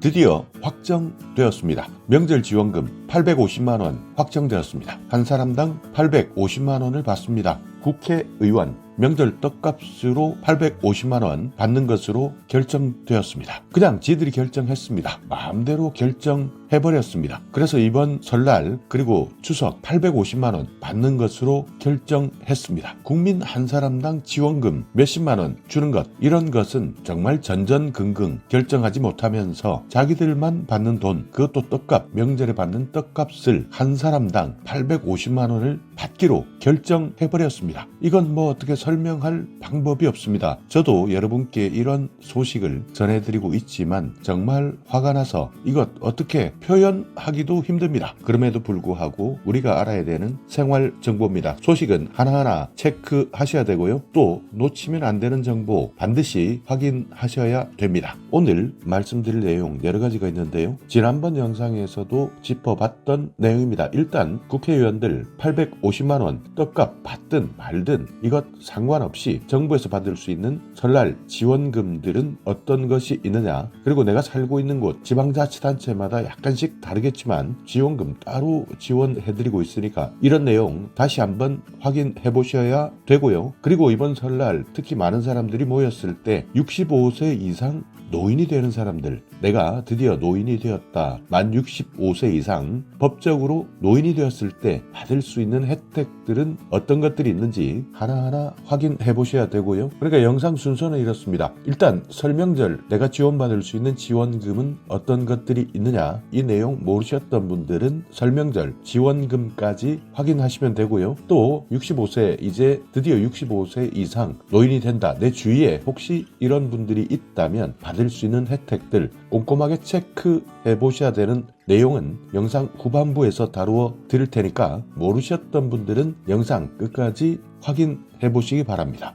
드디어 확정되었습니다. 명절 지원금 850만원 확정되었습니다. 한 사람당 850만원을 받습니다. 국회의원 명절 떡값으로 850만원 받는 것으로 결정되었습니다. 그냥 지들이 결정했습니다. 마음대로 결정해버렸습니다. 그래서 이번 설날 그리고 추석 850만원 받는 것으로 결정했습니다. 국민 한 사람당 지원금 몇십만원 주는 것, 이런 것은 정말 전전긍긍 결정하지 못하면서 자기들만 받는 돈, 그것도 떡값, 명절에 받는 떡값을 한 사람당 850만원을 받기로 결정해버렸습니다. 이건 뭐 어떻게 설명할 방법이 없습니다. 저도 여러분께 이런 소식을 전해드리고 있지만 정말 화가 나서 이것 어떻게 표현하기도 힘듭니다. 그럼에도 불구하고 우리가 알아야 되는 생활 정보입니다. 소식은 하나하나 체크하셔야 되고요. 또 놓치면 안 되는 정보 반드시 확인하셔야 됩니다. 오늘 말씀드릴 내용 여러 가지가 있는데요. 지난번 영상에서도 짚어봤던 내용입니다. 일단 국회의원들 850만원 떡값 받든 말든 이것 상관없이 정부에서 받을 수 있는 설날 지원금들은 어떤 것이 있느냐, 그리고 내가 살고 있는 곳 지방자치단체마다 약간씩 다르겠지만 지원금 따로 지원해드리고 있으니까 이런 내용 다시 한번 확인해 보셔야 되고요. 그리고 이번 설날 특히 많은 사람들이 모였을 때 65세 이상 노인이 되는 사람들, 내가 드디어 노인이 되었다, 만 65세 이상 법적으로 노인이 되었을 때 받을 수 있는 혜택들은 어떤 것들이 있는지 하나하나 확인해 보셔야 되고요. 그러니까 영상 순서는 이렇습니다. 일단 설명절 내가 지원받을 수 있는 지원금은 어떤 것들이 있느냐, 이 내용 모르셨던 분들은 설명절 지원금까지 확인하시면 되고요. 또 65세, 이제 드디어 65세 이상 노인이 된다, 내 주위에 혹시 이런 분들이 있다면 받을 수 있는 혜택들 꼼꼼하게 체크해 보셔야 되는 내용은 영상 후반부에서 다루어 드릴 테니까 모르셨던 분들은 영상 끝까지 확인해 보시기 바랍니다.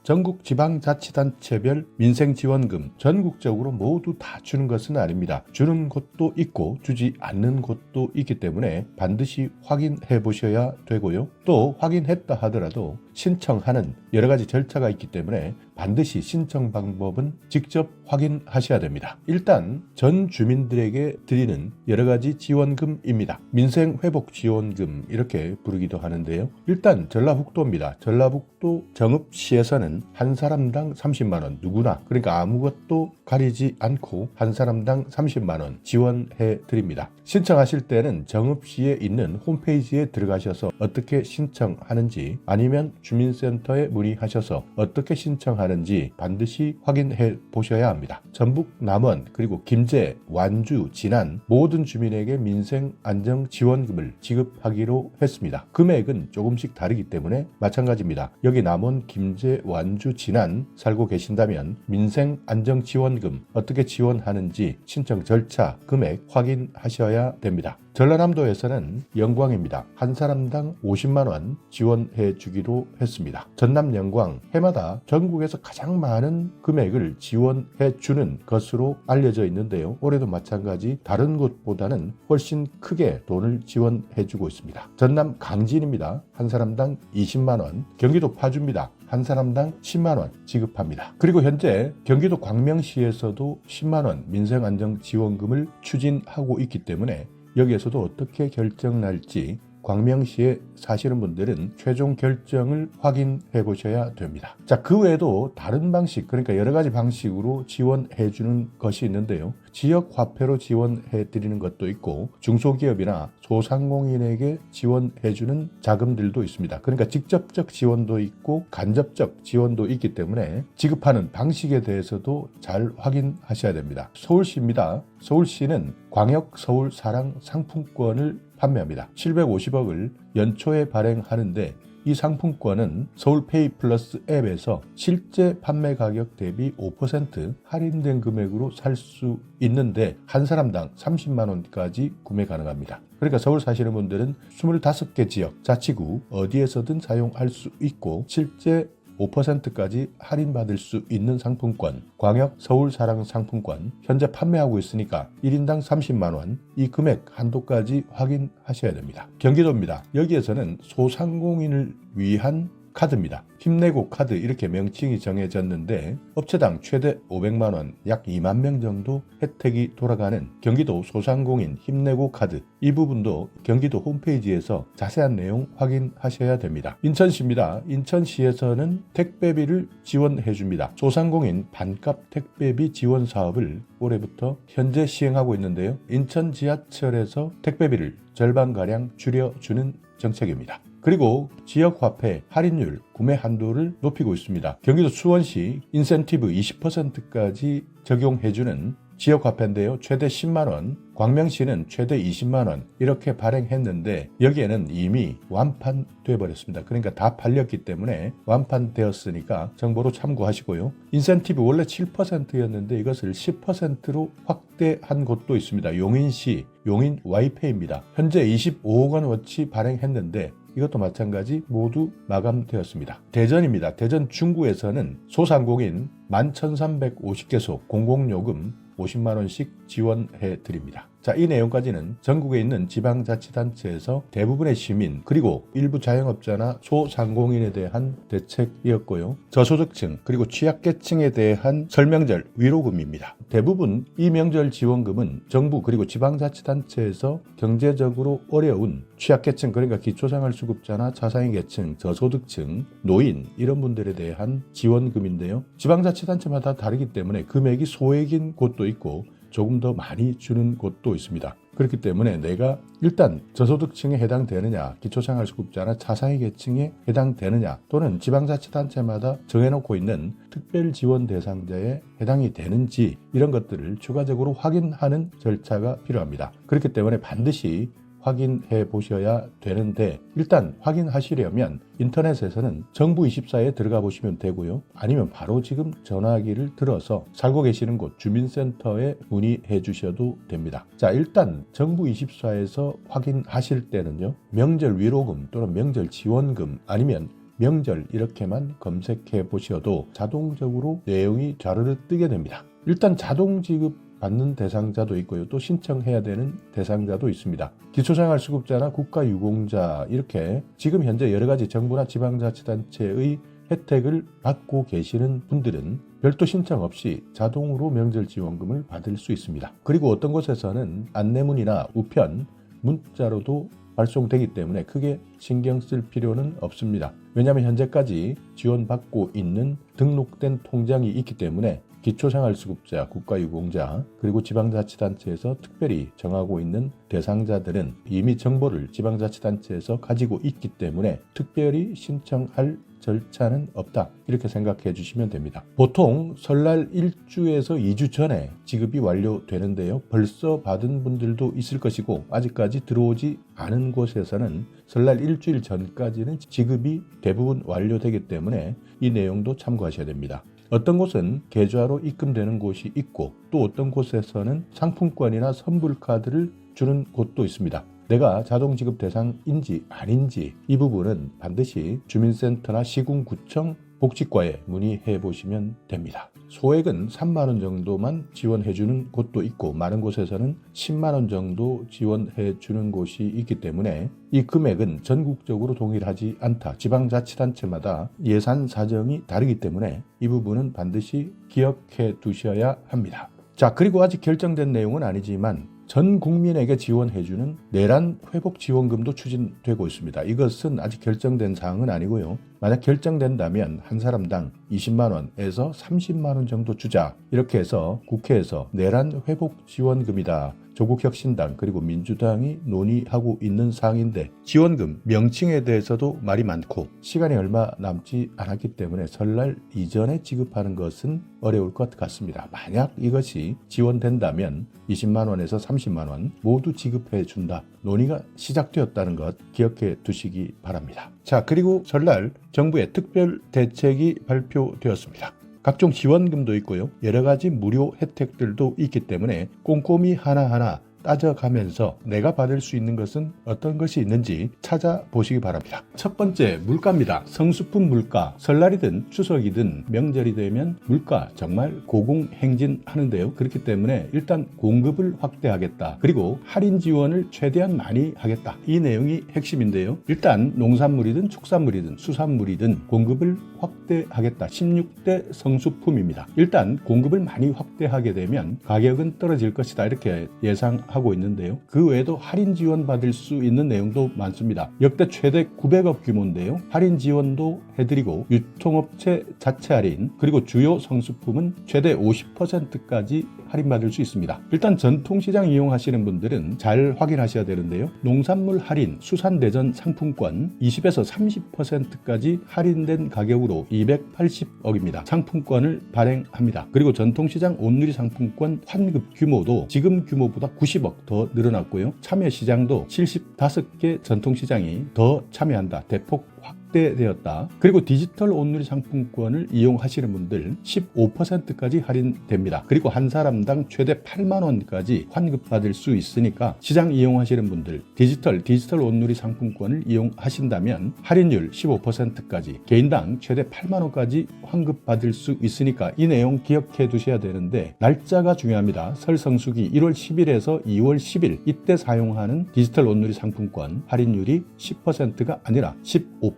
전국 지방자치단체별 민생지원금 전국적으로 모두 다 주는 것은 아닙니다. 주는 곳도 있고 주지 않는 곳도 있기 때문에 반드시 확인해 보셔야 되고요. 또 확인했다 하더라도 신청하는 여러 가지 절차가 있기 때문에 반드시 신청 방법은 직접 확인하셔야 됩니다. 일단 전 주민들에게 드리는 여러 가지 지원금입니다. 민생회복지원금 이렇게 부르기도 하는데요. 일단 전라북도입니다. 전라북도 정읍시에서는 한 사람당 30만원 누구나, 그러니까 아무것도 가리지 않고 한 사람당 30만원 지원해 드립니다. 신청하실 때는 정읍시에 있는 홈페이지에 들어가셔서 어떻게 신청하는지, 아니면 주민센터에 문의하셔서 어떻게 신청하는지 반드시 확인해 보셔야 합니다. 전북, 남원, 그리고 김제, 완주, 진안 모든 주민에게 민생안정지원금을 지급하기로 했습니다. 금액은 조금씩 다르기 때문에 마찬가지입니다. 여기 남원, 김제, 완주, 진안 살고 계신다면 민생안정지원금 어떻게 지원하는지 신청 절차, 금액 확인하셔야 됩니다. 전라남도에서는 영광입니다. 한 사람당 50만원 지원해 주기로 했습니다. 전남 영광 해마다 전국에서 가장 많은 금액을 지원해 주는 것으로 알려져 있는데요. 올해도 마찬가지 다른 곳보다는 훨씬 크게 돈을 지원해 주고 있습니다. 전남 강진입니다. 한 사람당 20만원. 경기도 파주입니다. 한 사람당 10만원 지급합니다. 그리고 현재 경기도 광명시에서도 10만원 민생안정지원금을 추진하고 있기 때문에 여기에서도 어떻게 결정 날지 광명시에 사시는 분들은 최종 결정을 확인해 보셔야 됩니다. 자, 그 외에도 다른 방식, 그러니까 여러 가지 방식으로 지원해 주는 것이 있는데요. 지역 화폐로 지원해 드리는 것도 있고 중소기업이나 소상공인에게 지원해 주는 자금들도 있습니다. 그러니까 직접적 지원도 있고 간접적 지원도 있기 때문에 지급하는 방식에 대해서도 잘 확인하셔야 됩니다. 서울시입니다. 서울시는 광역 서울 사랑 상품권을 판매합니다. 750억을 연초에 발행하는데 이 상품권은 서울페이 플러스 앱에서 실제 판매 가격 대비 5% 할인된 금액으로 살 수 있는데 한 사람당 30만원까지 구매 가능합니다. 그러니까 서울 사시는 분들은 25개 지역 자치구 어디에서든 사용할 수 있고 실제 5%까지 할인받을 수 있는 상품권, 광역 서울 사랑 상품권 현재 판매하고 있으니까 1인당 30만원, 이 금액 한도까지 확인하셔야 됩니다. 경기도입니다. 여기에서는 소상공인을 위한 카드입니다. 힘내고 카드 이렇게 명칭이 정해졌는데 업체당 최대 500만 원, 약 2만 명 정도 혜택이 돌아가는 경기도 소상공인 힘내고 카드, 이 부분도 경기도 홈페이지에서 자세한 내용 확인하셔야 됩니다. 인천시입니다. 인천시에서는 택배비를 지원해 줍니다. 소상공인 반값 택배비 지원 사업을 올해부터 현재 시행하고 있는데요. 인천 지하철에서 택배비를 절반가량 줄여주는 정책입니다. 그리고 지역화폐 할인율, 구매 한도를 높이고 있습니다. 경기도 수원시 인센티브 20%까지 적용해주는 지역화폐인데요. 최대 10만원, 광명시는 최대 20만원 이렇게 발행했는데 여기에는 이미 완판돼 버렸습니다. 그러니까 다 팔렸기 때문에 완판되었으니까 정보로 참고하시고요. 인센티브 원래 7%였는데 이것을 10%로 확대한 곳도 있습니다. 용인시, 용인 와이페이입니다. 현재 25억 원어치 발행했는데 이것도 마찬가지 모두 마감되었습니다. 대전입니다. 대전 중구에서는 소상공인 11,350개소 공공요금 50만원씩 지원해 드립니다. 자, 이 내용까지는 전국에 있는 지방자치단체에서 대부분의 시민 그리고 일부 자영업자나 소상공인에 대한 대책이었고요. 저소득층 그리고 취약계층에 대한 설명절 위로금입니다. 대부분 이 명절 지원금은 정부 그리고 지방자치단체에서 경제적으로 어려운 취약계층 그러니까 기초생활수급자나 차상위계층, 저소득층, 노인 이런 분들에 대한 지원금인데요. 지방자치단체마다 다르기 때문에 금액이 소액인 곳도 있고 조금 더 많이 주는 곳도 있습니다. 그렇기 때문에 내가 일단 저소득층에 해당되느냐, 기초생활수급자나 차상위 계층에 해당되느냐 또는 지방자치단체마다 정해놓고 있는 특별지원 대상자에 해당이 되는지 이런 것들을 추가적으로 확인하는 절차가 필요합니다. 그렇기 때문에 반드시 확인해 보셔야 되는데 일단 확인하시려면 인터넷에서는 정부24에 들어가 보시면 되고요. 아니면 바로 지금 전화기를 들어서 살고 계시는 곳 주민센터에 문의해 주셔도 됩니다. 자, 일단 정부24에서 확인하실 때는요. 명절 위로금 또는 명절 지원금 아니면 명절 이렇게만 검색해 보셔도 자동적으로 내용이 좌르르 뜨게 됩니다. 일단 자동 지급 받는 대상자도 있고요. 또 신청해야 되는 대상자도 있습니다. 기초생활수급자나 국가유공자 이렇게 지금 현재 여러 가지 정부나 지방자치단체의 혜택을 받고 계시는 분들은 별도 신청 없이 자동으로 명절지원금을 받을 수 있습니다. 그리고 어떤 곳에서는 안내문이나 우편, 문자로도 발송되기 때문에 크게 신경 쓸 필요는 없습니다. 왜냐하면 현재까지 지원받고 있는 등록된 통장이 있기 때문에 기초생활수급자, 국가유공자, 그리고 지방자치단체에서 특별히 정하고 있는 대상자들은 이미 정보를 지방자치단체에서 가지고 있기 때문에 특별히 신청할 절차는 없다. 이렇게 생각해 주시면 됩니다. 보통 설날 1주에서 2주 전에 지급이 완료되는데요. 벌써 받은 분들도 있을 것이고 아직까지 들어오지 않은 곳에서는 설날 일주일 전까지는 지급이 대부분 완료되기 때문에 이 내용도 참고하셔야 됩니다. 어떤 곳은 계좌로 입금되는 곳이 있고 또 어떤 곳에서는 상품권이나 선불카드를 주는 곳도 있습니다. 내가 자동지급 대상인지 아닌지 이 부분은 반드시 주민센터나 시군구청 복지과에 문의해 보시면 됩니다. 소액은 3만 원 정도만 지원해 주는 곳도 있고 많은 곳에서는 10만 원 정도 지원해 주는 곳이 있기 때문에 이 금액은 전국적으로 동일하지 않다. 지방자치단체마다 예산 사정이 다르기 때문에 이 부분은 반드시 기억해 두셔야 합니다. 자, 그리고 아직 결정된 내용은 아니지만 전 국민에게 지원해주는 내란 회복 지원금도 추진되고 있습니다. 이것은 아직 결정된 사항은 아니고요. 만약 결정된다면 한 사람당 20만 원에서 30만 원 정도 주자. 이렇게 해서 국회에서 내란 회복 지원금이다. 조국혁신당 그리고 민주당이 논의하고 있는 사항인데 지원금 명칭에 대해서도 말이 많고 시간이 얼마 남지 않았기 때문에 설날 이전에 지급하는 것은 어려울 것 같습니다. 만약 이것이 지원된다면 20만 원에서 30만 원 모두 지급해 준다. 논의가 시작되었다는 것 기억해 두시기 바랍니다. 자, 그리고 설날 정부의 특별 대책이 발표되었습니다. 각종 지원금도 있고요. 여러 가지 무료 혜택들도 있기 때문에 꼼꼼히 하나하나 따져가면서 내가 받을 수 있는 것은 어떤 것이 있는지 찾아보시기 바랍니다. 첫 번째, 물가입니다. 성수품 물가. 설날이든 추석이든 명절이 되면 물가 정말 고공행진하는데요. 그렇기 때문에 일단 공급을 확대하겠다. 그리고 할인 지원을 최대한 많이 하겠다. 이 내용이 핵심인데요. 일단 농산물이든 축산물이든 수산물이든 공급을 확대하겠다. 16대 성수품입니다. 일단 공급을 많이 확대하게 되면 가격은 떨어질 것이다. 이렇게 예상하고 있는데요. 그 외에도 할인 지원 받을 수 있는 내용도 많습니다. 역대 최대 900억 규모인데요. 할인 지원도 해드리고 유통업체 자체 할인 그리고 주요 성수품은 최대 50%까지 할인받을 수 있습니다. 일단 전통시장 이용하시는 분들은 잘 확인하셔야 되는데요. 농산물 할인, 수산대전 상품권 20에서 30%까지 할인된 가격으로 280억입니다. 상품권을 발행합니다. 그리고 전통시장 온누리 상품권 환급 규모도 지금 규모보다 90억 더 늘어났고요. 참여시장도 75개 전통시장이 더 참여한다. 대폭 확대되었다. 그리고 디지털 온누리 상품권을 이용하시는 분들 15%까지 할인됩니다. 그리고 한 사람당 최대 8만 원까지 환급받을 수 있으니까 시장 이용하시는 분들 디지털 온누리 상품권을 이용하신다면 할인율 15%까지 개인당 최대 8만 원까지 환급받을 수 있으니까 이 내용 기억해 두셔야 되는데 날짜가 중요합니다. 설 성수기 1월 10일에서 2월 10일 이때 사용하는 디지털 온누리 상품권 할인율이 10%가 아니라 15%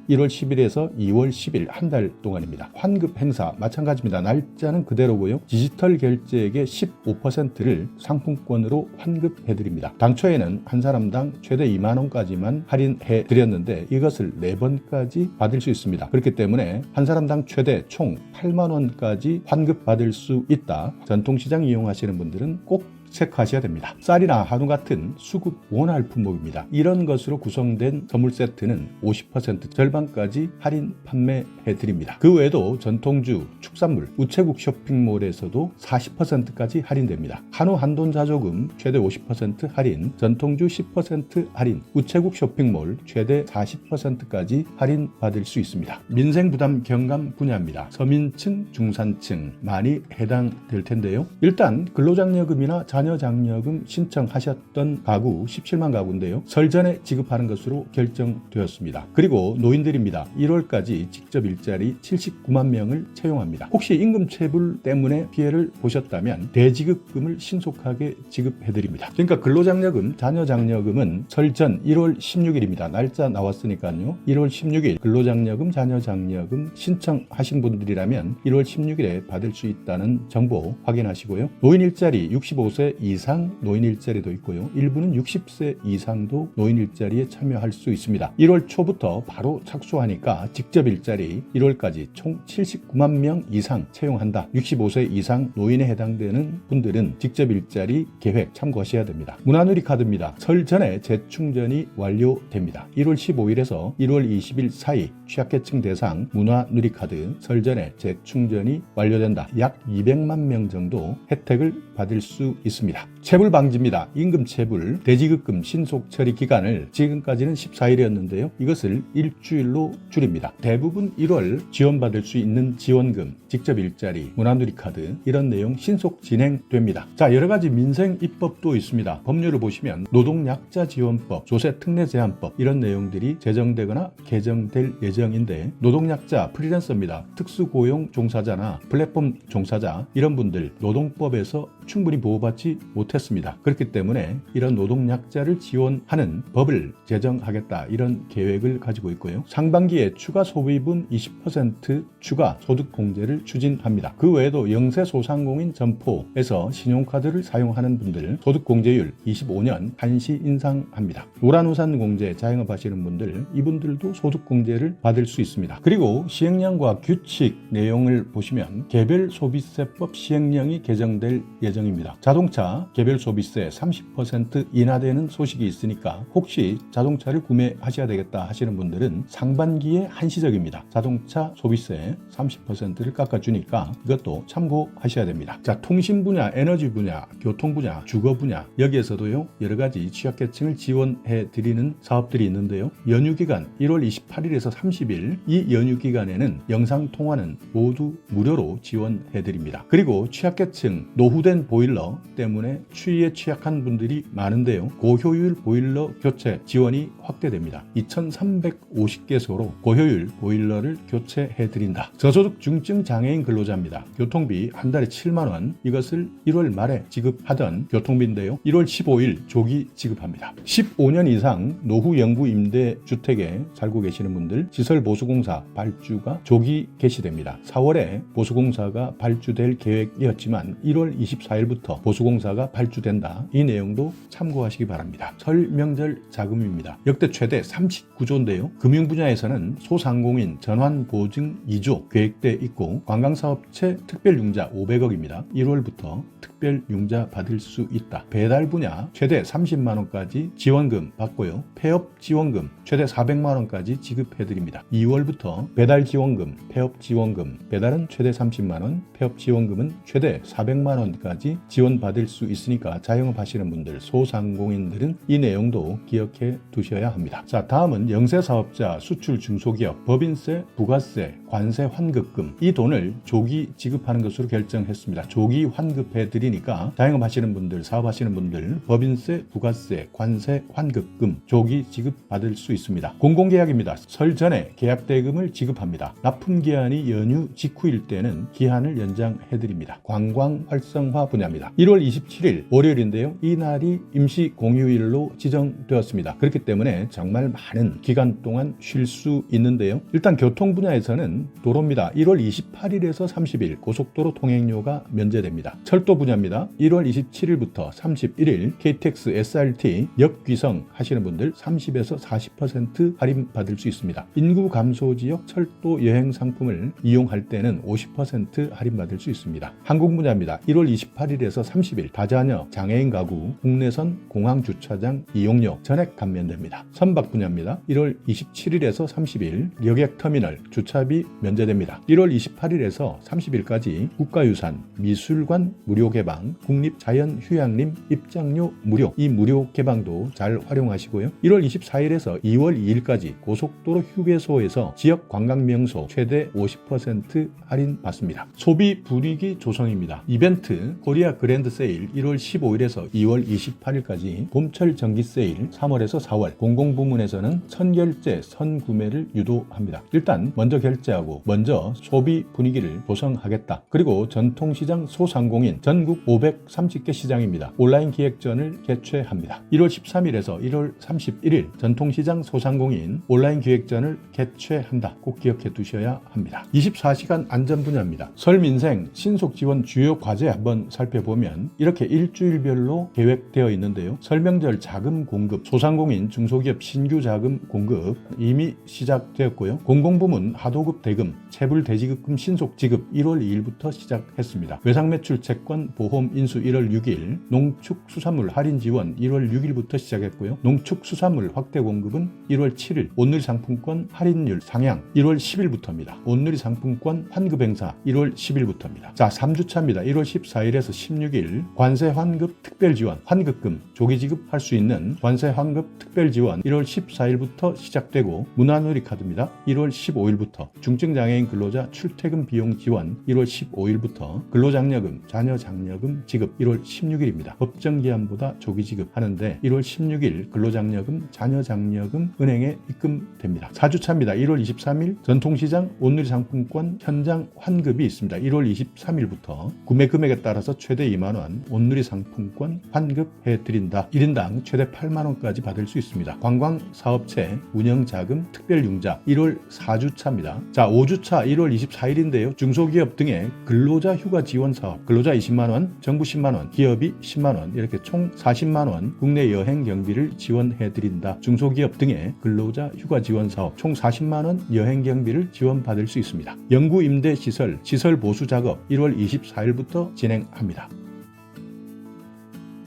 1월 10일에서 2월 10일 한 달 동안입니다. 환급 행사 마찬가지입니다. 날짜는 그대로고요. 디지털 결제액의 15%를 상품권으로 환급해드립니다. 당초에는 한 사람당 최대 2만 원까지만 할인해드렸는데 이것을 4번까지 받을 수 있습니다. 그렇기 때문에 한 사람당 최대 총 8만 원까지 환급받을 수 있다. 전통시장 이용하시는 분들은 꼭 체크하셔야 됩니다. 쌀이나 한우 같은 수급 원활 품목입니다. 이런 것으로 구성된 선물 세트는 50% 절반까지 할인 판매해 드립니다. 그 외에도 전통주, 축산물, 우체국 쇼핑몰에서도 40%까지 할인됩니다. 한우 한돈 자조금 최대 50% 할인, 전통주 10% 할인, 우체국 쇼핑몰 최대 40%까지 할인 받을 수 있습니다. 민생 부담 경감 분야입니다. 서민층, 중산층 많이 해당될 텐데요. 일단 근로장려금이나 자녀장려금 신청하셨던 가구 17만 가구인데요. 설 전에 지급하는 것으로 결정되었습니다. 그리고 노인들입니다. 1월까지 직접 일자리 79만 명을 채용합니다. 혹시 임금체불 때문에 피해를 보셨다면 대지급금을 신속하게 지급해드립니다. 그러니까 근로장려금, 자녀장려금은 설 전 1월 16일입니다. 날짜 나왔으니까요. 1월 16일 근로장려금, 자녀장려금 신청하신 분들이라면 1월 16일에 받을 수 있다는 정보 확인하시고요. 노인 일자리 65세 이상 노인 일자리도 있고요. 일부는 60세 이상도 노인 일자리에 참여할 수 있습니다. 1월 초부터 바로 착수하니까 직접 일자리 1월까지 총 79만 명 이상 채용한다. 65세 이상 노인에 해당되는 분들은 직접 일자리 계획 참고하셔야 됩니다. 문화누리 카드입니다. 설 전에 재충전이 완료됩니다. 1월 15일에서 1월 20일 사이 취약계층 대상 문화누리 카드 설 전에 재충전이 완료된다. 약 200만 명 정도 혜택을 받을 수 있습니다. 체불 방지입니다. 임금 체불, 대지급금 신속 처리 기간을 지금까지는 14일이었는데요. 이것을 일주일로 줄입니다. 대부분 1월 지원받을 수 있는 지원금, 직접 일자리, 문화누리 카드 이런 내용 신속 진행됩니다. 자, 여러 가지 민생 입법도 있습니다. 법률을 보시면 노동약자 지원법, 조세 특례 제한법 이런 내용들이 제정되거나 개정될 예정인데 노동약자 프리랜서입니다. 특수고용 종사자나 플랫폼 종사자 이런 분들 노동법에서 충분히 보호받지 못했습니다. 그렇기 때문에 이런 노동약자를 지원하는 법을 제정하겠다 이런 계획을 가지고 있고요. 상반기에 추가 소비분 20% 추가 소득공제를 추진합니다. 그 외에도 영세소상공인 점포에서 신용카드를 사용하는 분들 소득공제율 25년 한시 인상합니다. 노란우산 공제 자영업 하시는 분들 이분들도 소득공제를 받을 수 있습니다. 그리고 시행령과 규칙 내용을 보시면 개별소비세법 시행령이 개정될 예정입니다. 자동차 개별소비세 30% 인하되는 소식이 있으니까 혹시 자동차를 구매하셔야 되겠다 하시는 분들은 상반기에 한시적입니다. 자동차 소비세 30%를 깎아주니까 이것도 참고하셔야 됩니다. 자, 통신 분야, 에너지 분야, 교통 분야, 주거 분야 여기에서도요 여러 가지 취약계층을 지원해 드리는 사업들이 있는데요. 연휴 기간 1월 28일에서 30일 이 연휴 기간에는 영상 통화는 모두 무료로 지원해 드립니다. 그리고 취약계층 노후된 고효율 보일러 때문에 추위에 취약한 분들이 많은데요. 고효율 보일러 교체 지원이 확대됩니다. 2,350개소로 고효율 보일러를 교체해드린다. 저소득 중증 장애인 근로자입니다. 교통비 한 달에 7만 원, 이것을 1월 말에 지급하던 교통비인데요. 1월 15일 조기 지급합니다. 15년 이상 노후 영구 임대 주택에 살고 계시는 분들 시설 보수공사 발주가 조기 개시됩니다. 4월에 보수공사가 발주될 계획이었지만 1월 24일부터 보수공사가 발주된다. 이 내용도 참고하시기 바랍니다. 설 명절 자금입니다. 역대 최대 39조인데요. 금융 분야에서는 소상공인 전환보증 2조 계획돼 있고 관광사업체 특별융자 500억입니다. 1월부터 특별융자 받을 수 있다. 배달 분야 최대 30만 원까지 지원금 받고요. 폐업 지원금 최대 400만 원까지 지급해드립니다. 2월부터 배달 지원금, 폐업 지원금, 배달은 최대 30만 원, 폐업 지원금은 최대 400만 원까지 지원받을 수 있으니까 자영업 하시는 분들, 소상공인들은 이 내용도 기억해 두셔야 합니다. 자, 다음은 영세사업자, 수출 중소기업, 법인세, 부가세, 관세 환급금 이 돈을 조기 지급하는 것으로 결정했습니다. 조기 환급해 드리니까 자영업 하시는 분들, 사업하시는 분들 법인세, 부가세, 관세 환급금 조기 지급 받을 수 있습니다. 공공계약입니다. 설 전에 계약대금을 지급합니다. 납품기한이 연휴 직후일 때는 기한을 연장해 드립니다. 관광 활성화 분야입니다. 1월 27일 월요일인데요. 이 날이 임시 공휴일로 지정되었습니다. 그렇기 때문에 정말 많은 기간 동안 쉴 수 있는데요. 일단 교통 분야에서는 도로입니다. 1월 28일에서 30일 고속도로 통행료가 면제됩니다. 철도 분야입니다. 1월 27일부터 31일 KTX SRT 역귀성 하시는 분들 30에서 40% 할인 받을 수 있습니다. 인구 감소 지역 철도 여행 상품을 이용할 때는 50% 할인 받을 수 있습니다. 항공 분야입니다. 1월 28일에서 30일 다자녀 장애인 가구 국내선 공항 주차장 이용료 전액 감면됩니다. 선박 분야입니다. 1월 27일에서 30일 여객터미널 주차비 면제됩니다. 1월 28일에서 30일까지 국가유산 미술관 무료 개방, 국립자연휴양림 입장료 무료, 이 무료 개방도 잘 활용하시고요. 1월 24일에서 2월 2일까지 고속도로 휴게소에서 지역 관광명소 최대 50% 할인 받습니다. 소비 분위기 조성입니다. 이벤트 코리아 그랜드 세일 1월 15일에서 2월 28일까지 봄철 전기 세일 3월에서 4월 공공부문에서는 선결제 선구매를 유도합니다. 일단 먼저 결제하고 먼저 소비 분위기를 조성하겠다. 그리고 전통시장 소상공인 전국 530개 시장입니다. 온라인 기획전을 개최합니다. 1월 13일에서 1월 31일 전통시장 소상공인 온라인 기획전을 개최한다. 꼭 기억해 두셔야 합니다. 24시간 안전 분야입니다. 설 민생 신속 지원 주요 과제 한번 살펴보면 이렇게 일주일별로 계획되어 있는데요. 설명절 자금 공급, 소상공인 중소기업 신규 자금 공급 이미 시작되었고요. 공공부문 하도급 대금, 체불 대지급금 신속 지급 1월 2일부터 시작했습니다. 외상매출 채권 보험 인수 1월 6일, 농축수산물 할인 지원 1월 6일부터 시작했고요. 농축수산물 확대 공급은 1월 7일, 온누리 상품권 할인율 상향 1월 10일부터입니다. 온누리 상품권 환급 행사 1월 10일부터입니다. 자, 3주차입니다. 1월 14일에서 16일 관세 환급 특별 지원, 환급금 조기 지급할 수 있는 관세 환급 특별 지원 1월 14일부터 시작되고 문화누리 카드입니다. 1월 15일부터 중증장애인 근로자 출퇴근 비용 지원 1월 15일부터 근로장려금, 자녀장려금 지급 1월 16일입니다. 법정기한보다 조기 지급하는데 1월 16일 근로장려금, 자녀장려금 은행에 입금됩니다. 4주차입니다. 1월 23일 전통시장 온누리 상품권 현장 환급이 있습니다. 1월 23일부터 구매 금액에 따라서 최대 2만원 온누리 상품권 환급해드린다. 1인당 최대 8만원까지 받을 수 있습니다. 관광사업체 운영자금 특별융자 1월 4주차입니다. 자, 5주차 1월 24일인데요. 중소기업 등의 근로자 휴가 지원 사업 근로자 20만원, 정부 10만원, 기업이 10만원 이렇게 총 40만원 국내 여행 경비를 지원해드린다. 중소기업 등의 근로자 휴가 지원 사업 총 40만원 여행 경비를 지원받을 수 있습니다. 영구 임대 시설 보수 작업 1월 24일부터 진행합니다.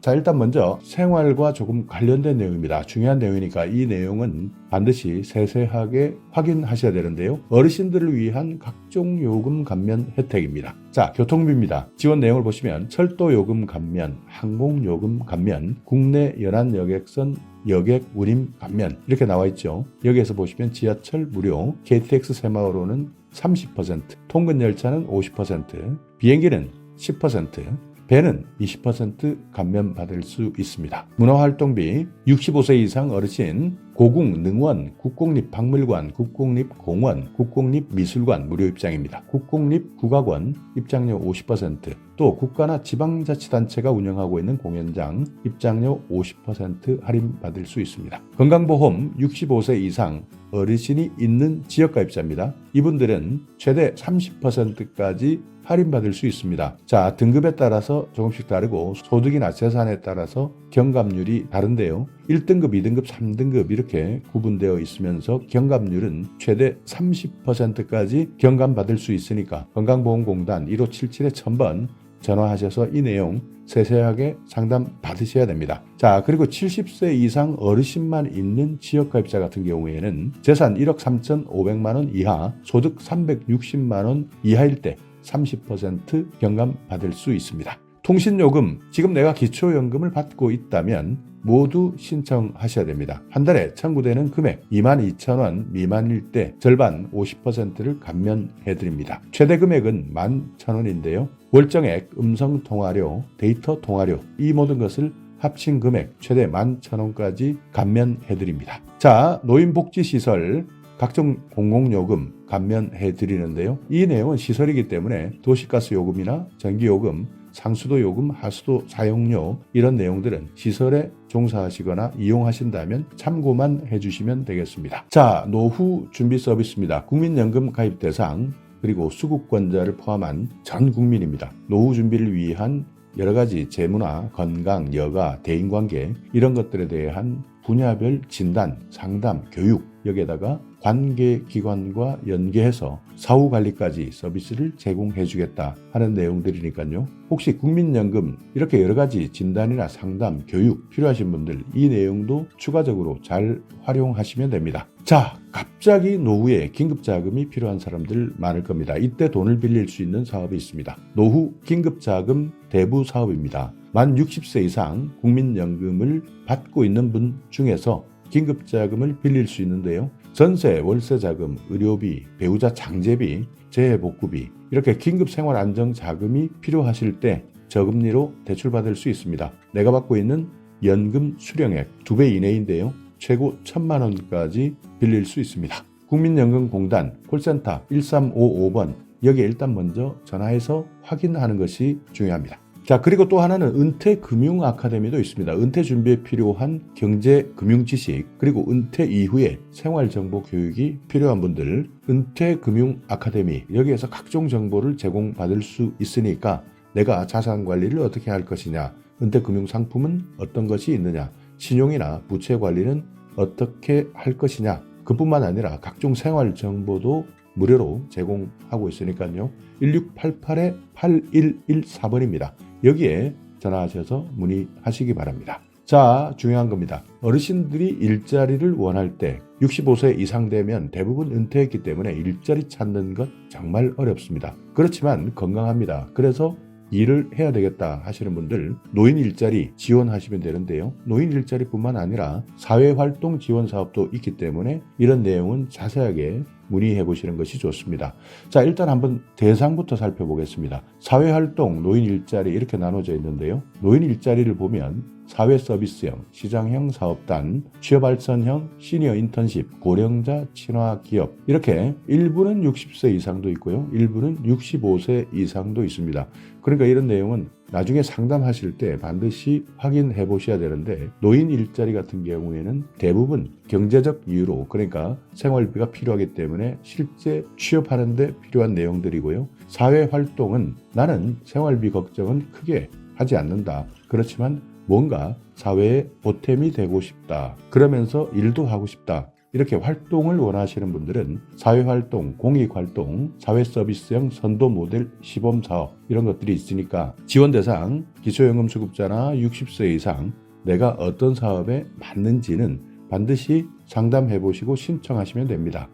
자, 일단 먼저 생활과 조금 관련된 내용입니다. 중요한 내용이니까 이 내용은 반드시 세세하게 확인하셔야 되는데요. 어르신들을 위한 각종 요금 감면 혜택입니다. 자, 교통비입니다. 지원 내용을 보시면 철도 요금 감면, 항공 요금 감면, 국내 연안 여객선 여객 운임 감면 이렇게 나와 있죠. 여기에서 보시면 지하철 무료, KTX 새마을호는 30%, 통근 열차는 50%, 비행기는 10%, 배는 20% 감면받을 수 있습니다. 문화활동비 65세 이상 어르신 고궁, 능원, 국공립박물관, 국공립공원, 국공립미술관 무료 입장입니다. 국공립국악원 입장료 50%, 또 국가나 지방자치단체가 운영하고 있는 공연장 입장료 50% 할인받을 수 있습니다. 건강보험 65세 이상 어르신이 있는 지역가입자입니다. 이분들은 최대 30%까지 할인받을 수 있습니다. 자, 등급에 따라서 조금씩 다르고 소득이나 재산에 따라서 경감률이 다른데요. 1등급, 2등급, 3등급 이렇게 구분되어 있으면서 경감률은 최대 30%까지 경감받을 수 있으니까 건강보험공단 1577-1000번 전화하셔서 이 내용 세세하게 상담 받으셔야 됩니다. 자, 그리고 70세 이상 어르신만 있는 지역가입자 같은 경우에는 재산 1억 3,500만 원 이하, 소득 360만 원 이하일 때 30% 경감 받을 수 있습니다. 통신요금, 지금 내가 기초연금을 받고 있다면 모두 신청하셔야 됩니다. 한 달에 청구되는 금액 22,000원 미만일 때 절반 50%를 감면해드립니다. 최대 금액은 11,000원인데요. 월정액, 음성통화료, 데이터 통화료 이 모든 것을 합친 금액 최대 11,000원까지 감면해드립니다. 자, 노인복지시설 각종 공공요금 감면해드리는데요. 이 내용은 시설이기 때문에 도시가스 요금이나 전기요금, 상수도 요금, 하수도 사용료 이런 내용들은 시설에 종사하시거나 이용하신다면 참고만 해주시면 되겠습니다. 자, 노후 준비 서비스입니다. 국민연금 가입 대상 그리고 수급권자를 포함한 전 국민입니다. 노후 준비를 위한 여러 가지 재무나 건강, 여가, 대인관계 이런 것들에 대한 분야별 진단, 상담, 교육 여기에다가 관계기관과 연계해서 사후관리까지 서비스를 제공해주겠다 하는 내용들이니까요. 혹시 국민연금 이렇게 여러 가지 진단이나 상담, 교육 필요하신 분들 이 내용도 추가적으로 잘 활용하시면 됩니다. 자, 갑자기 노후에 긴급자금이 필요한 사람들 많을 겁니다. 이때 돈을 빌릴 수 있는 사업이 있습니다. 노후 긴급자금 대부 사업입니다. 만 60세 이상 국민연금을 받고 있는 분 중에서 긴급자금을 빌릴 수 있는데요. 전세, 월세자금, 의료비, 배우자 장제비, 재해복구비 이렇게 긴급생활안정자금이 필요하실 때 저금리로 대출받을 수 있습니다. 내가 받고 있는 연금 수령액 2배 이내인데요. 최고 1,000만 원까지 빌릴 수 있습니다. 국민연금공단 콜센터 1355번 여기에 일단 먼저 전화해서 확인하는 것이 중요합니다. 자, 그리고 또 하나는 은퇴금융 아카데미도 있습니다. 은퇴 준비에 필요한 경제 금융 지식 그리고 은퇴 이후에 생활 정보 교육이 필요한 분들 은퇴금융 아카데미 여기에서 각종 정보를 제공받을 수 있으니까 내가 자산 관리를 어떻게 할 것이냐, 은퇴금융 상품은 어떤 것이 있느냐, 신용이나 부채 관리는 어떻게 할 것이냐 그뿐만 아니라 각종 생활 정보도 무료로 제공하고 있으니까요. 1688-8114번입니다. 여기에 전화하셔서 문의하시기 바랍니다. 자, 중요한 겁니다. 어르신들이 일자리를 원할 때 65세 이상 되면 대부분 은퇴했기 때문에 일자리 찾는 것 정말 어렵습니다. 그렇지만 건강합니다. 그래서 일을 해야 되겠다 하시는 분들 노인 일자리 지원하시면 되는데요. 노인 일자리뿐만 아니라 사회활동 지원 사업도 있기 때문에 이런 내용은 자세하게 문의해 보시는 것이 좋습니다. 자, 일단 한번 대상부터 살펴보겠습니다. 사회활동, 노인 일자리 이렇게 나눠져 있는데요. 노인 일자리를 보면 사회서비스형, 시장형 사업단, 취업발전형, 시니어 인턴십, 고령자 친화 기업 이렇게 일부는 60세 이상도 있고요. 일부는 65세 이상도 있습니다. 그러니까 이런 내용은 나중에 상담하실 때 반드시 확인해 보셔야 되는데 노인 일자리 같은 경우에는 대부분 경제적 이유로 그러니까 생활비가 필요하기 때문에 실제 취업하는 데 필요한 내용들이고요. 사회활동은 나는 생활비 걱정은 크게 하지 않는다. 그렇지만 뭔가 사회에 보탬이 되고 싶다. 그러면서 일도 하고 싶다. 이렇게 활동을 원하시는 분들은 사회활동, 공익활동, 사회서비스형 선도 모델 시범사업 이런 것들이 있으니까 지원 대상 기초연금 수급자나 60세 이상 내가 어떤 사업에 맞는지는 반드시 상담해 보시고 신청하시면 됩니다.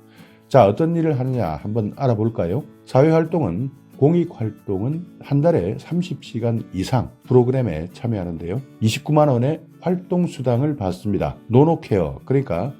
자, 어떤 일을 하느냐 한번 알아볼까요? 사회활동은 공익활동은 한 달에 30시간 이상 프로그램에 참여하는데요. 29만 원의 활동수당을 받습니다. 노노케어, 그러니까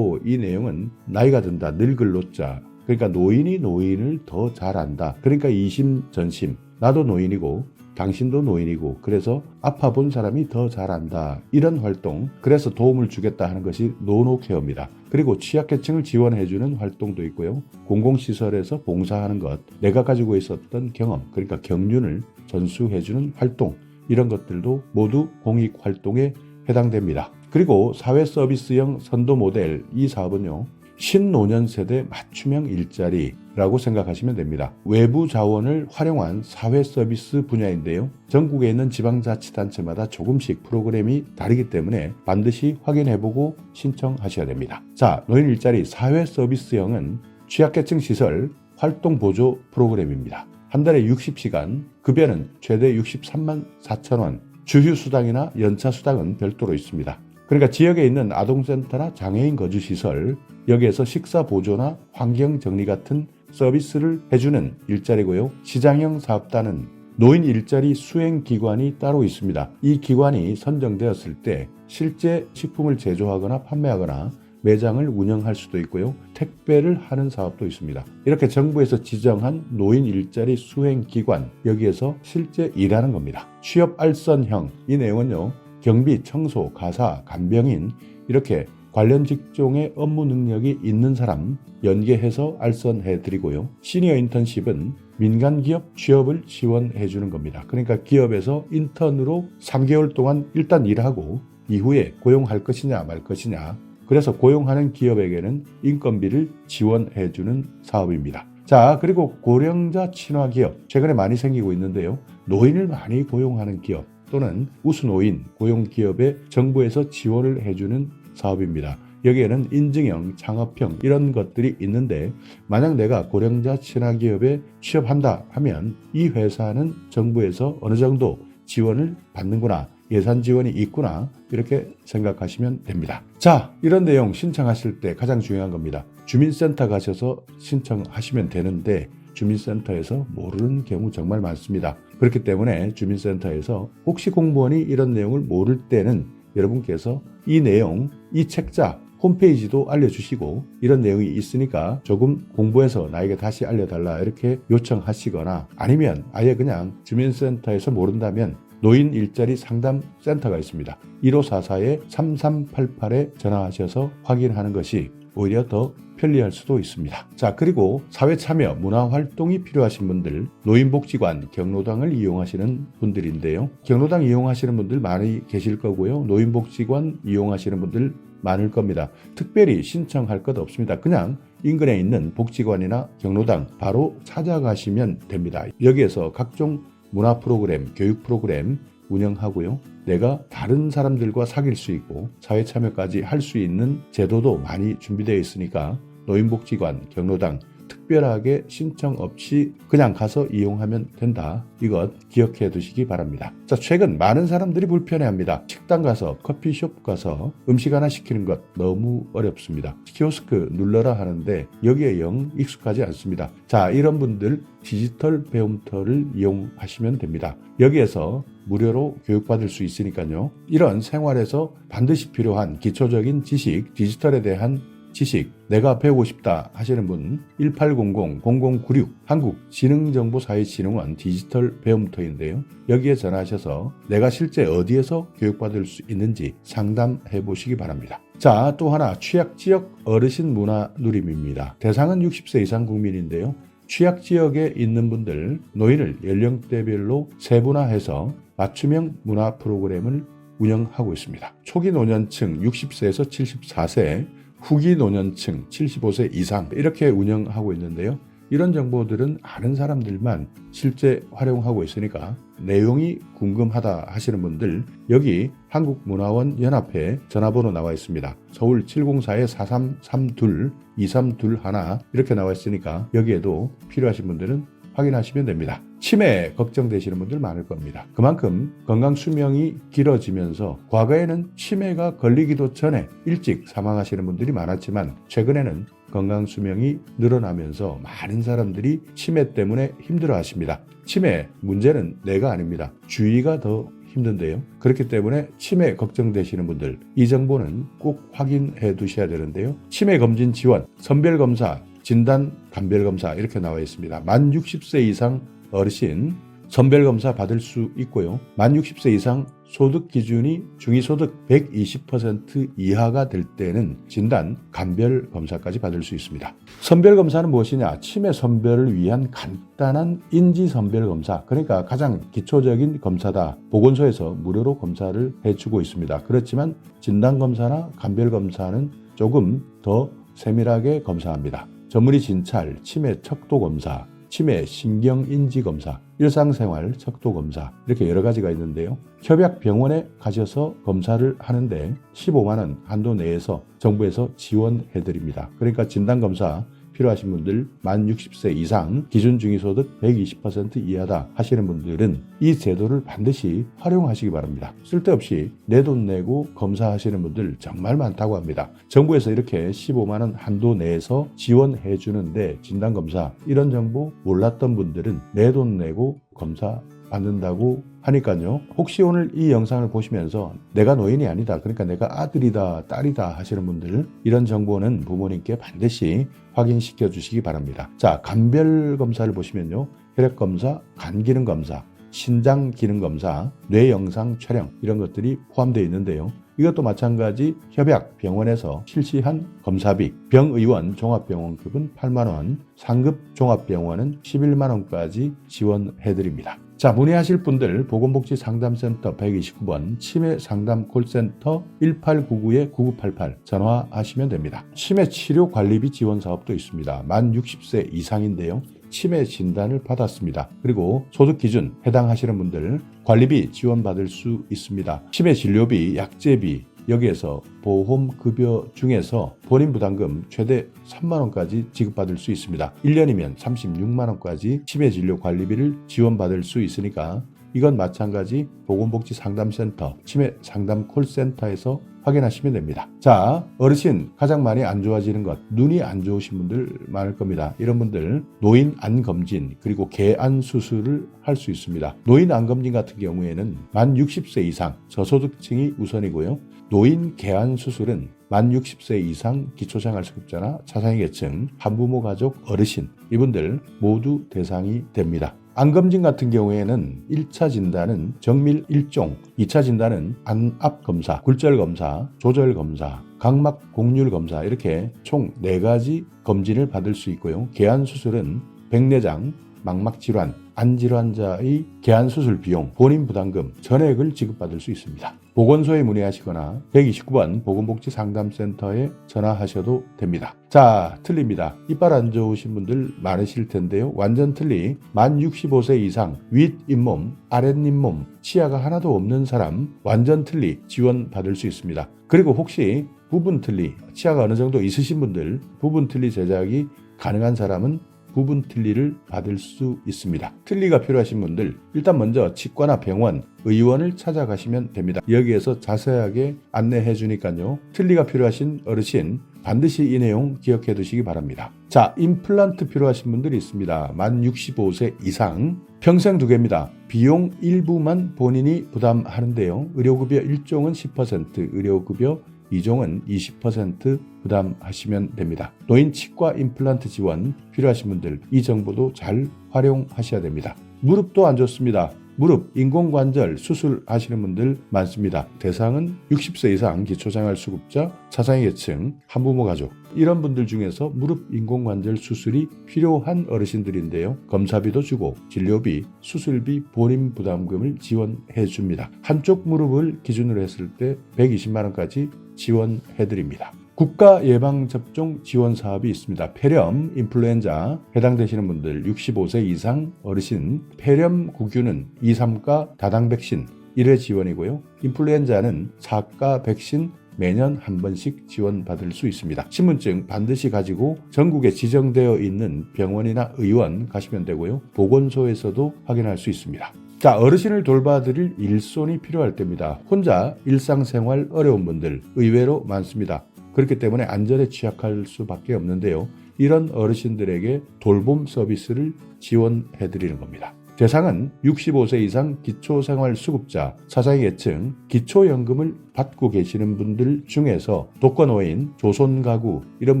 이 내용은 나이가 든다, 늙을 노자. 그러니까 노인이 노인을 더 잘 안다. 그러니까 이심전심, 나도 노인이고 당신도 노인이고 그래서 아파본 사람이 더 잘한다. 이런 활동, 그래서 도움을 주겠다 하는 것이 노노케어입니다. 그리고 취약계층을 지원해주는 활동도 있고요. 공공시설에서 봉사하는 것, 내가 가지고 있었던 경험, 그러니까 경륜을 전수해주는 활동, 이런 것들도 모두 공익활동에 해당됩니다. 그리고 사회서비스형 선도 모델, 이 사업은요, 신노년 세대 맞춤형 일자리라고 생각하시면 됩니다. 외부 자원을 활용한 사회서비스 분야인데요. 전국에 있는 지방자치단체마다 조금씩 프로그램이 다르기 때문에 반드시 확인해보고 신청하셔야 됩니다. 자, 노인 일자리 사회서비스형은 취약계층 시설 활동보조 프로그램입니다. 한 달에 60시간, 급여는 최대 63만 4천 원, 주휴수당이나 연차수당은 별도로 있습니다. 그러니까 지역에 있는 아동센터나 장애인 거주시설, 여기에서 식사보조나 환경정리 같은 서비스를 해주는 일자리고요. 시장형 사업단은 노인 일자리 수행기관이 따로 있습니다. 이 기관이 선정되었을 때 실제 식품을 제조하거나 판매하거나 매장을 운영할 수도 있고요. 택배를 하는 사업도 있습니다. 이렇게 정부에서 지정한 노인 일자리 수행기관, 여기에서 실제 일하는 겁니다. 취업 알선형, 이 내용은요. 경비, 청소, 가사, 간병인 이렇게 관련 직종의 업무 능력이 있는 사람 연계해서 알선해드리고요. 시니어 인턴십은 민간 기업 취업을 지원해주는 겁니다. 그러니까 기업에서 인턴으로 3개월 동안 일단 일하고 이후에 고용할 것이냐 말 것이냐, 그래서 고용하는 기업에게는 인건비를 지원해주는 사업입니다. 자, 그리고 고령자 친화 기업, 최근에 많이 생기고 있는데요. 노인을 많이 고용하는 기업 또는 우수노인 고용기업에 정부에서 지원을 해주는 사업입니다. 여기에는 인증형, 창업형 이런 것들이 있는데, 만약 내가 고령자 친화기업에 취업한다 하면 이 회사는 정부에서 어느 정도 지원을 받는구나, 예산 지원이 있구나, 이렇게 생각하시면 됩니다. 자, 이런 내용 신청하실 때 가장 중요한 겁니다. 주민센터 가셔서 신청하시면 되는데 주민센터에서 모르는 경우 정말 많습니다. 그렇기 때문에 주민센터에서 혹시 공무원이 이런 내용을 모를 때는 여러분께서 이 내용, 이 책자 홈페이지도 알려주시고 이런 내용이 있으니까 조금 공부해서 나에게 다시 알려달라 이렇게 요청하시거나, 아니면 아예 그냥 주민센터에서 모른다면 노인 일자리 상담 센터가 있습니다. 1544-3388에 전화하셔서 확인하는 것이 오히려 더 편리할 수도 있습니다. 자, 그리고 사회참여, 문화활동이 필요하신 분들, 노인복지관, 경로당을 이용하시는 분들인데요. 경로당 이용하시는 분들 많이 계실 거고요. 노인복지관 이용하시는 분들 많을 겁니다. 특별히 신청할 것 없습니다. 그냥 인근에 있는 복지관이나 경로당 바로 찾아가시면 됩니다. 여기에서 각종 문화 프로그램, 교육 프로그램 운영하고요. 내가 다른 사람들과 사귈 수 있고 사회 참여까지 할 수 있는 제도도 많이 준비되어 있으니까 노인복지관, 경로당 특별하게 신청 없이 그냥 가서 이용하면 된다. 이것 기억해 두시기 바랍니다. 자, 최근 많은 사람들이 불편해합니다. 식당 가서, 커피숍 가서 음식 하나 시키는 것 너무 어렵습니다. 키오스크 눌러라 하는데 여기에 영 익숙하지 않습니다. 자, 이런 분들 디지털 배움터를 이용하시면 됩니다. 여기에서 무료로 교육받을 수 있으니까요. 이런 생활에서 반드시 필요한 기초적인 지식, 디지털에 대한 지식, 내가 배우고 싶다 하시는 분 1800-0096 한국지능정보사회진흥원 디지털 배움터인데요. 여기에 전화하셔서 내가 실제 어디에서 교육받을 수 있는지 상담해 보시기 바랍니다. 자, 또 하나 취약지역 어르신 문화 누림입니다. 대상은 60세 이상 국민인데요. 취약지역에 있는 분들, 노인을 연령대별로 세분화해서 맞춤형 문화 프로그램을 운영하고 있습니다. 초기 노년층 60세에서 74세, 후기 노년층 75세 이상 이렇게 운영하고 있는데요. 이런 정보들은 아는 사람들만 실제 활용하고 있으니까 내용이 궁금하다 하시는 분들, 여기 한국문화원 연합회 전화번호 나와 있습니다. 서울 704-4332-2321 이렇게 나와 있으니까 여기에도 필요하신 분들은 확인하시면 됩니다. 치매 걱정되시는 분들 많을 겁니다. 그만큼 건강 수명이 길어지면서 과거에는 치매가 걸리기도 전에 일찍 사망하시는 분들이 많았지만 최근에는 건강 수명이 늘어나면서 많은 사람들이 치매 때문에 힘들어하십니다. 치매 문제는 내가 아닙니다. 주위가 더 힘든데요. 그렇기 때문에 치매 걱정되시는 분들, 이 정보는 꼭 확인해 두셔야 되는데요. 치매 검진 지원, 선별검사, 진단, 감별검사 이렇게 나와 있습니다. 만 60세 이상 어르신 선별검사 받을 수 있고요. 만 60세 이상 소득 기준이 중위소득 120% 이하가 될 때는 진단, 감별 검사까지 받을 수 있습니다. 선별 검사는 무엇이냐? 치매 선별을 위한 간단한 인지 선별 검사, 그러니까 가장 기초적인 검사다. 보건소에서 무료로 검사를 해주고 있습니다. 그렇지만 진단 검사나 감별 검사는 조금 더 세밀하게 검사합니다. 전문의 진찰, 치매 척도 검사, 치매 신경인지 검사, 일상생활 척도 검사, 이렇게 여러 가지가 있는데요. 협약병원에 가셔서 검사를 하는데 15만 원 한도 내에서 정부에서 지원해드립니다. 그러니까 진단검사 필요하신 분들, 만 60세 이상 기준 중위소득 120% 이하다 하시는 분들은 이 제도를 반드시 활용하시기 바랍니다. 쓸데없이 내 돈 내고 검사하시는 분들 정말 많다고 합니다. 정부에서 이렇게 15만 원 한도 내에서 지원해 주는데 진단검사 이런 정보 몰랐던 분들은 내 돈 내고 검사 받는다고 하니까요. 혹시 오늘 이 영상을 보시면서 내가 노인이 아니다, 그러니까 내가 아들이다 딸이다 하시는 분들, 이런 정보는 부모님께 반드시 확인시켜 주시기 바랍니다. 자, 감별 검사를 보시면요. 혈액검사, 간기능검사, 신장기능검사, 뇌영상 촬영 이런 것들이 포함되어 있는데요. 이것도 마찬가지 협약 병원에서 실시한 검사비, 병의원 종합병원급은 8만 원, 상급 종합병원은 11만 원까지 지원해드립니다. 자, 문의하실 분들 보건복지상담센터 129번 치매상담 콜센터 1899-9988 전화하시면 됩니다. 치매치료관리비 지원사업도 있습니다. 만 60세 이상인데요. 치매 진단을 받았습니다. 그리고 소득기준 해당하시는 분들 관리비 지원받을 수 있습니다. 치매 진료비, 약제비, 여기에서 보험급여 중에서 본인 부담금 최대 3만 원까지 지급받을 수 있습니다. 1년이면 36만 원까지 치매 진료 관리비를 지원받을 수 있으니까 이건 마찬가지 보건복지상담센터, 치매상담 콜센터에서 확인하시면 됩니다. 자, 어르신 가장 많이 안 좋아지는 것, 눈이 안 좋으신 분들 많을 겁니다. 이런 분들 노인 안검진 그리고 개안 수술을 할 수 있습니다. 노인 안검진 같은 경우에는 만 60세 이상 저소득층이 우선이고요. 노인 개안 수술은 만 60세 이상 기초생활수급자나 차상위계층, 한부모 가족, 어르신 이분들 모두 대상이 됩니다. 안검진 같은 경우에는 1차 진단은 정밀 1종, 2차 진단은 안압검사, 굴절검사, 조절검사, 각막 곡률 검사 이렇게 총 4가지 검진을 받을 수 있고요. 개안수술은 백내장, 망막질환, 안질환자의 개안수술 비용, 본인 부담금, 전액을 지급받을 수 있습니다. 보건소에 문의하시거나 129번 보건복지상담센터에 전화하셔도 됩니다. 자, 틀립니다. 이빨 안 좋으신 분들 많으실 텐데요. 완전 틀리 만 65세 이상 윗잇몸, 아랫잇몸, 치아가 하나도 없는 사람 완전 틀리 지원받을 수 있습니다. 그리고 혹시 부분 틀리, 치아가 어느 정도 있으신 분들 부분 틀리 제작이 가능한 사람은 부분 틀니를 받을 수 있습니다. 틀니가 필요하신 분들 일단 먼저 치과나 병원, 의원을 찾아가시면 됩니다. 여기에서 자세하게 안내해 주니까요. 틀니가 필요하신 어르신 반드시 이 내용 기억해 두시기 바랍니다. 자, 임플란트 필요하신 분들이 있습니다. 만 65세 이상 평생 2개입니다. 비용 일부만 본인이 부담하는데요. 의료급여 1종은 10%, 의료급여 2종은 20% 부담하시면 됩니다. 노인 치과 임플란트 지원 필요하신 분들 이 정보도 잘 활용하셔야 됩니다. 무릎도 안 좋습니다. 무릎, 인공관절 수술하시는 분들 많습니다. 대상은 60세 이상 기초생활수급자, 차상위계층, 한부모 가족 이런 분들 중에서 무릎 인공관절 수술이 필요한 어르신들인데요. 검사비도 주고 진료비, 수술비, 본인 부담금을 지원해 줍니다. 한쪽 무릎을 기준으로 했을 때 120만 원까지 지원해드립니다. 국가 예방접종 지원 사업이 있습니다. 폐렴, 인플루엔자 해당되시는 분들 65세 이상 어르신 폐렴 구균은 2, 3가 다당 백신 1회 지원이고요. 인플루엔자는 4가 백신 매년 한 번씩 지원받을 수 있습니다. 신분증 반드시 가지고 전국에 지정되어 있는 병원이나 의원 가시면 되고요. 보건소에서도 확인할 수 있습니다. 자, 어르신을 돌봐드릴 일손이 필요할 때입니다. 혼자 일상생활 어려운 분들 의외로 많습니다. 그렇기 때문에 안전에 취약할 수밖에 없는데요. 이런 어르신들에게 돌봄 서비스를 지원해드리는 겁니다. 대상은 65세 이상 기초생활수급자, 사장계층, 기초연금을 받고 계시는 분들 중에서 독거노인, 조손가구 이런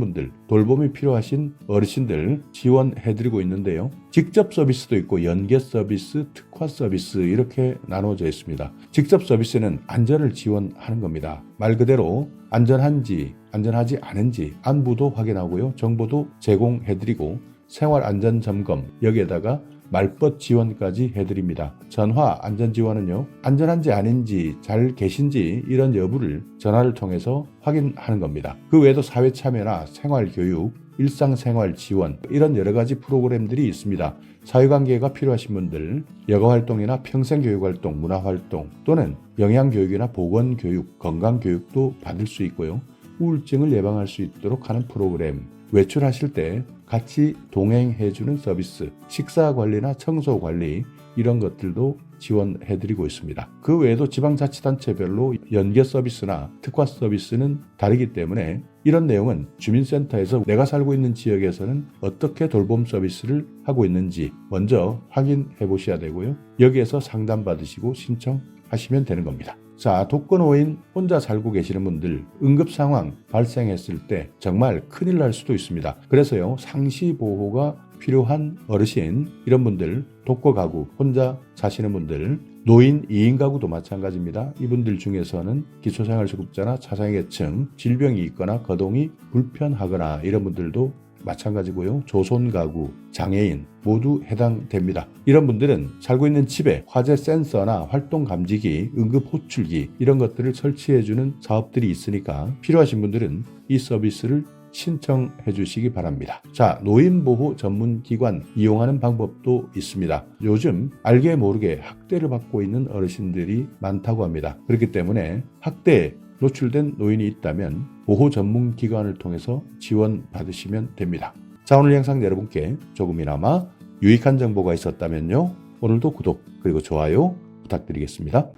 분들, 돌봄이 필요하신 어르신들 지원해드리고 있는데요. 직접 서비스도 있고 연계 서비스, 특화 서비스 이렇게 나눠져 있습니다. 직접 서비스는 안전을 지원하는 겁니다. 말 그대로 안전한지 안전하지 않은지 안부도 확인하고요. 정보도 제공해드리고 생활안전점검 여기에다가 말벗 지원까지 해드립니다. 전화 안전지원은요. 안전한지 아닌지 잘 계신지 이런 여부를 전화를 통해서 확인하는 겁니다. 그 외에도 사회참여나 생활교육, 일상생활 지원 이런 여러 가지 프로그램들이 있습니다. 사회관계가 필요하신 분들 여가활동이나 평생교육활동, 문화활동 또는 영양교육이나 보건교육, 건강교육도 받을 수 있고요. 우울증을 예방할 수 있도록 하는 프로그램, 외출하실 때 같이 동행해주는 서비스, 식사관리나 청소관리 이런 것들도 지원해드리고 있습니다. 그 외에도 지방자치단체별로 연계 서비스나 특화 서비스는 다르기 때문에 이런 내용은 주민센터에서 내가 살고 있는 지역에서는 어떻게 돌봄 서비스를 하고 있는지 먼저 확인해 보셔야 되고요. 여기에서 상담받으시고 신청하시면 되는 겁니다. 자, 독거노인 혼자 살고 계시는 분들 응급 상황 발생했을 때 정말 큰일 날 수도 있습니다. 그래서요, 상시 보호가 필요한 어르신 이런 분들, 독거 가구 혼자 사시는 분들, 노인 2인 가구도 마찬가지입니다. 이분들 중에서는 기초생활수급자나 차상계층, 질병이 있거나 거동이 불편하거나 이런 분들도 마찬가지고요. 조손가구, 장애인 모두 해당됩니다. 이런 분들은 살고 있는 집에 화재 센서나 활동 감지기, 응급 호출기 이런 것들을 설치해주는 사업들이 있으니까 필요하신 분들은 이 서비스를 신청해 주시기 바랍니다. 자, 노인보호 전문기관 이용하는 방법도 있습니다. 요즘 알게 모르게 학대를 받고 있는 어르신들이 많다고 합니다. 그렇기 때문에 학대에 노출된 노인이 있다면 보호 전문기관을 통해서 지원받으시면 됩니다. 자, 오늘 영상 여러분께 조금이나마 유익한 정보가 있었다면요. 오늘도 구독 그리고 좋아요 부탁드리겠습니다.